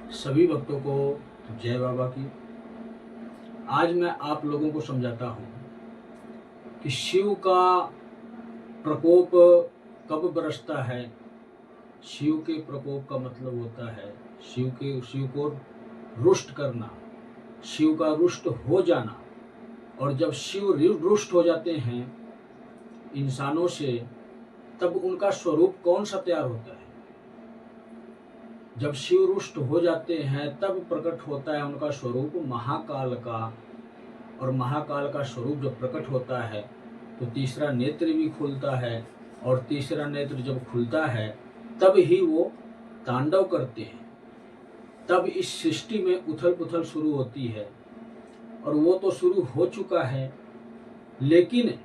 सभी भक्तों को जय बाबा की। आज मैं आप लोगों को समझाता हूँ कि शिव का प्रकोप कब बरसता है। शिव के प्रकोप का मतलब होता है शिव को रुष्ट करना, शिव का रुष्ट हो जाना। और जब शिव रुष्ट हो जाते हैं इंसानों से, तब उनका स्वरूप कौन सा तैयार होता है। जब शिव रुष्ट हो जाते हैं तब प्रकट होता है उनका स्वरूप महाकाल का। और महाकाल का स्वरूप जब प्रकट होता है तो तीसरा नेत्र भी खुलता है, और तीसरा नेत्र जब खुलता है तब ही वो तांडव करते हैं। तब इस सृष्टि में उथल पुथल शुरू होती है, और वो तो शुरू हो चुका है, लेकिन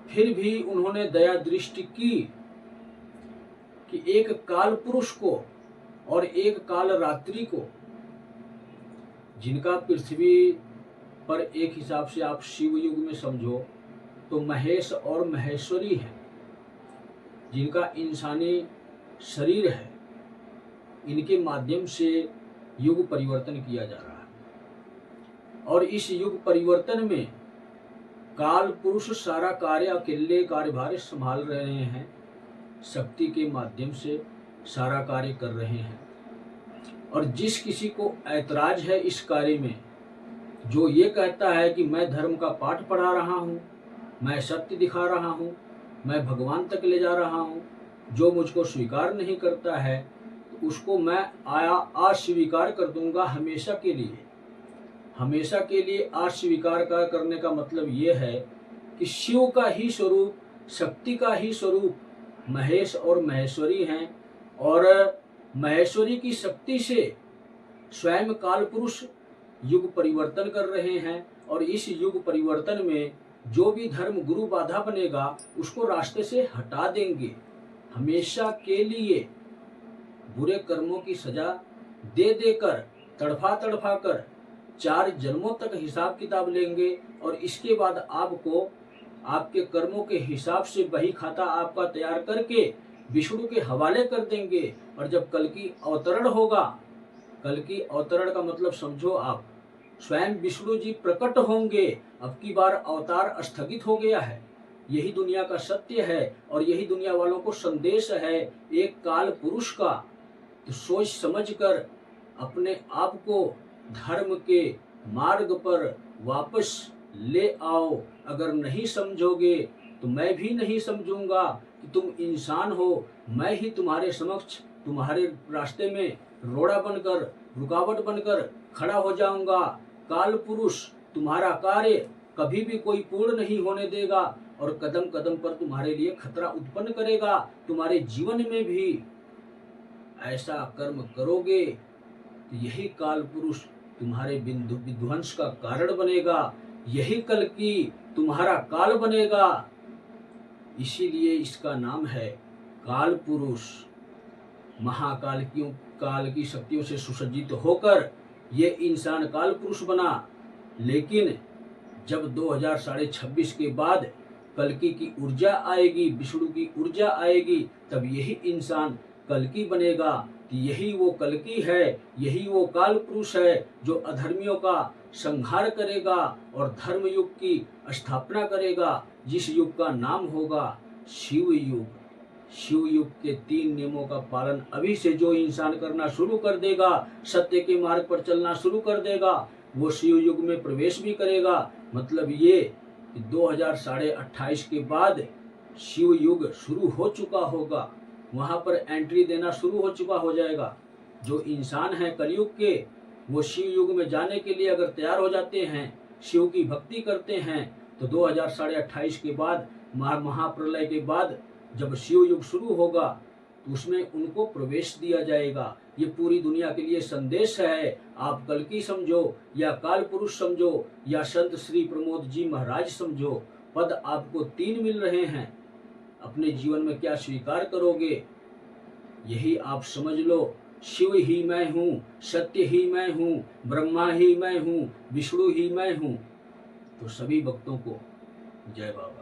फिर भी उन्होंने दया दृष्टि की कि एक काल पुरुष को और एक काल रात्रि को, जिनका पृथ्वी पर एक हिसाब से आप शिव युग में समझो तो महेश और महेश्वरी है, जिनका इंसानी शरीर है, इनके माध्यम से युग परिवर्तन किया जा रहा है। और इस युग परिवर्तन में काल पुरुष सारा कार्य अकेले कार्यभार संभाल रहे हैं, शक्ति के माध्यम से सारा कार्य कर रहे हैं। और जिस किसी को ऐतराज है इस कार्य में, जो ये कहता है कि मैं धर्म का पाठ पढ़ा रहा हूँ, मैं सत्य दिखा रहा हूँ, मैं भगवान तक ले जा रहा हूँ, जो मुझको स्वीकार नहीं करता है तो उसको मैं अस्वीकार कर दूंगा हमेशा के लिए। हमेशा के लिए अस्वीकार करने का मतलब ये है कि शिव का ही स्वरूप, शक्ति का ही स्वरूप महेश और महेश्वरी हैं, और महेश्वरी की शक्ति से स्वयं काल पुरुष युग परिवर्तन कर रहे हैं। और इस युग परिवर्तन में जो भी धर्म गुरु बाधा बनेगा उसको रास्ते से हटा देंगे। हमेशा के लिए बुरे कर्मों की सजा दे देकर, तड़फा तड़फा कर 4 जन्मों तक हिसाब किताब लेंगे, और इसके बाद आपको आपके कर्मों के हिसाब से बही खाता आपका तैयार करके विष्णु के हवाले कर देंगे। और जब कल की अवतरण होगा, कल की अवतरण का मतलब समझो आप, स्वयं विष्णु जी प्रकट होंगे। अब की बार अवतार स्थगित हो गया है, यही दुनिया का सत्य है, और यही दुनिया वालों को संदेश है एक काल पुरुष का। तो सोच समझ कर अपने आप को धर्म के मार्ग पर वापस ले आओ। अगर नहीं समझोगे तो मैं भी नहीं समझूंगा कि तुम इंसान हो। मैं ही तुम्हारे समक्ष, तुम्हारे रास्ते में रोड़ा बनकर, रुकावट बनकर खड़ा हो जाऊंगा। काल पुरुष तुम्हारा कार्य कभी भी कोई पूर्ण नहीं होने देगा, और कदम कदम पर तुम्हारे लिए खतरा उत्पन्न करेगा। तुम्हारे जीवन में भी ऐसा कर्म करोगे तो यही काल पुरुष तुम्हारे विध्वंस का कारण बनेगा, यही कल की तुम्हारा काल बनेगा। इसीलिए इसका नाम है काल पुरुष। महाकाल काल की शक्तियों से सुसज्जित होकर ये इंसान काल पुरुष बना। लेकिन जब 2026 के बाद कल्कि की ऊर्जा आएगी, विष्णु की ऊर्जा आएगी, तब यही इंसान कल्कि बनेगा। कि यही वो कल्कि है, यही वो काल पुरुष है जो अधर्मियों का संहार करेगा और धर्म युग की स्थापना करेगा, जिस युग का नाम होगा शिव युग। शिव युग के 3 नियमों का पालन अभी से जो इंसान करना शुरू कर देगा, सत्य के मार्ग पर चलना शुरू कर देगा, वो शिव युग में प्रवेश भी करेगा। मतलब ये कि 2028 के बाद शिव युग शुरू हो चुका होगा, वहां पर एंट्री देना शुरू हो चुका हो जाएगा। जो इंसान है कलयुग के, वो शिव युग में जाने के लिए अगर तैयार हो जाते हैं, शिव की भक्ति करते हैं, तो 2028 के बाद, महाप्रलय के बाद जब शिव युग शुरू होगा तो उसमें उनको प्रवेश दिया जाएगा। ये पूरी दुनिया के लिए संदेश है। आप कल्कि समझो या काल पुरुष समझो या संत श्री प्रमोद जी महाराज समझो, पद आपको 3 मिल रहे हैं। अपने जीवन में क्या स्वीकार करोगे यही आप समझ लो। शिव ही मैं हूँ, सत्य ही मैं हूँ, ब्रह्मा ही मैं हूँ, विष्णु ही मैं हूँ। तो सभी भक्तों को जय बाबा।